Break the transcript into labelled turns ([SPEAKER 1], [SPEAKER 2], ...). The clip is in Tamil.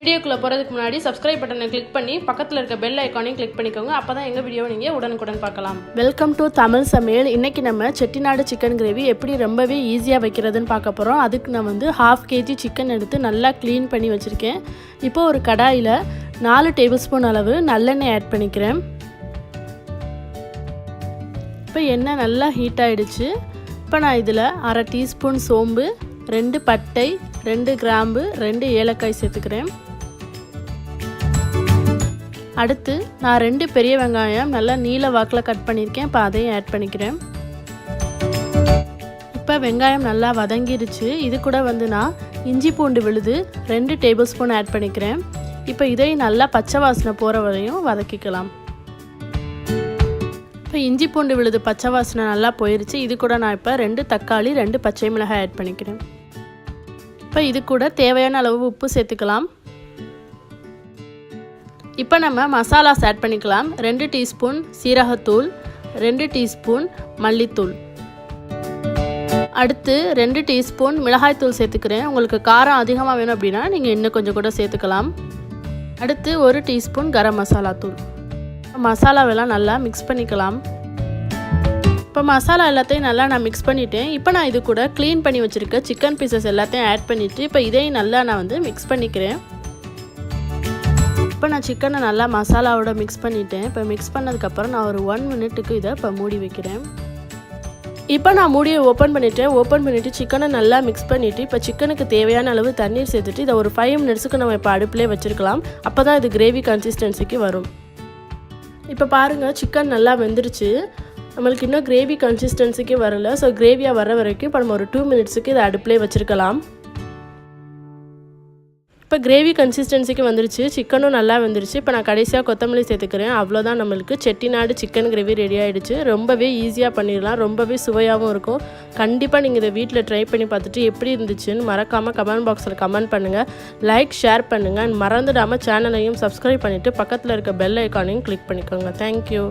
[SPEAKER 1] வீடியோக்குள்ள போறதுக்கு முன்னாடி சப்ஸ்கிரைப் பட்டனை கிளிக் பண்ணி பக்கத்துல இருக்க பெல் ஐகானையும் கிளிக் பண்ணிக்கோங்க. அப்பதான் எங்க வீடியோவை நீங்க உடனுக்குடன் பார்க்கலாம். வெல்கம் டு தமிழ் சமையல். இன்னைக்கு நம்ம செட்டிநாடு சிக்கன் கிரேவி எப்படி ரொம்பவே ஈஸியா வைக்கிறதுன்னு பார்க்க போறோம். அதுக்கு நான் வந்து 1/2 kg சிக்கன் எடுத்து நல்லா க்ளீன் பண்ணி வச்சிருக்கேன். இப்போ ஒரு கடாயில 4 டேபிள் ஸ்பூன் அளவு நல்லெண்ணெய் ஆட் பண்ணிக்கிறேன். இப்போ எண்ணெய் நல்லா ஹீட் ஆயிடுச்சு. இப்போ நான் இதில் 1/2 டீஸ்பூன் சோம்பு, 2 பட்டை, 2 கிராம்பு, 2 ஏலக்காய் சேர்த்துக்கிறேன். அடுத்து நான் 2 பெரிய வெங்காயம் நல்லா நீல வாக்கில் கட் பண்ணியிருக்கேன். இப்போ அதையும் ஆட் பண்ணிக்கிறேன். இப்போ வெங்காயம் நல்லா வதங்கிடுச்சு. இது கூட வந்து நான் இஞ்சி பூண்டு விழுது 2 டேபிள் ஸ்பூன் ஆட் பண்ணிக்கிறேன். இப்போ இதையும் நல்லா பச்சை வாசனை போகிற வரையும் வதக்கிக்கலாம். இப்போ இஞ்சி பூண்டு விழுது பச்சை வாசனை நல்லா போயிடுச்சு. இது கூட நான் இப்போ 2 தக்காளி, 2 பச்சை மிளகாய் ஆட் பண்ணிக்கிறேன். இப்போ இது கூட தேவையான அளவு உப்பு சேர்த்துக்கலாம். இப்போ நம்ம மசாலாஸ் ஆட் பண்ணிக்கலாம். 2 டீஸ்பூன் சீரகத்தூள், 2 டீஸ்பூன் மல்லித்தூள், அடுத்து 2 டீஸ்பூன் மிளகாய்த்தூள் சேர்த்துக்கிறேன். உங்களுக்கு காரம் அதிகமாக வேணும் அப்படின்னா நீங்கள் இன்னும் கொஞ்சம் கூட சேர்த்துக்கலாம். அடுத்து 1 டீஸ்பூன் கரம் மசாலா தூள். மசாலாவெல்லாம் நல்லா மிக்ஸ் பண்ணிக்கலாம். இப்போ மசாலா எல்லாத்தையும் நல்லா நான் மிக்ஸ் பண்ணிவிட்டேன். இப்போ நான் இது கூட க்ளீன் பண்ணி வச்சுருக்க சிக்கன் பீசஸ் எல்லாத்தையும் ஆட் பண்ணிவிட்டு இப்போ இதையும் நல்லா நான் வந்து மிக்ஸ் பண்ணிக்கிறேன். இப்போ நான் சிக்கனை நல்லா மசாலாவோட மிக்ஸ் பண்ணிட்டேன். இப்போ மிக்ஸ் பண்ணதுக்கப்புறம் நான் ஒரு 1 மினிட்டுக்கு இதை இப்போ மூடி வைக்கிறேன். இப்போ நான் மூடியை ஓப்பன் பண்ணிவிட்டு சிக்கனை நல்லா மிக்ஸ் பண்ணிவிட்டு இப்போ சிக்கனுக்கு தேவையான அளவு தண்ணீர் சேர்த்துட்டு இதை ஒரு 5 மினிட்ஸுக்கு நம்ம இப்போ அடுப்பிலே வச்சுருக்கலாம். அப்போ தான் இது கிரேவி கன்சிஸ்டன்சிக்கு வரும். இப்போ பாருங்கள், சிக்கன் நல்லா வெந்துருச்சு. நம்மளுக்கு இன்னும் கிரேவி கன்சிஸ்டன்சிக்கு வரல. ஸோ கிரேவியாக வர வரைக்கும் இப்போ நம்ம ஒரு 2 மினிட்ஸுக்கு இதை அடுப்பிலே வச்சுருக்கலாம். இப்போ கிரேவி கன்சிஸ்டன்சிக்கு வந்துருச்சு. சிக்கனும் நல்லா வந்துருச்சு. இப்போ நான் கடைசியாக கொத்தமல்லி சேர்த்துக்கிறேன். அவ்வளோதான், நம்மளுக்கு செட்டிநாடு சிக்கன் கிரேவி ரெடி ஆகிடுச்சு. ரொம்பவே ஈஸியாக பண்ணிடலாம், ரொம்பவே சுவையாகவும் இருக்கும். கண்டிப்பாக நீங்கள் இதை வீட்டில் ட்ரை பண்ணி பார்த்துட்டு எப்படி இருந்துச்சுன்னு மறக்காமல் கமெண்ட் பாக்ஸில் கமெண்ட் பண்ணுங்கள். லைக், ஷேர் பண்ணுங்கள். மறந்துடாமல் சேனலையும் சப்ஸ்கிரைப் பண்ணிவிட்டு பக்கத்தில் இருக்க பெல் ஐக்கானையும் கிளிக் பண்ணிக்கோங்க. தேங்க்யூ.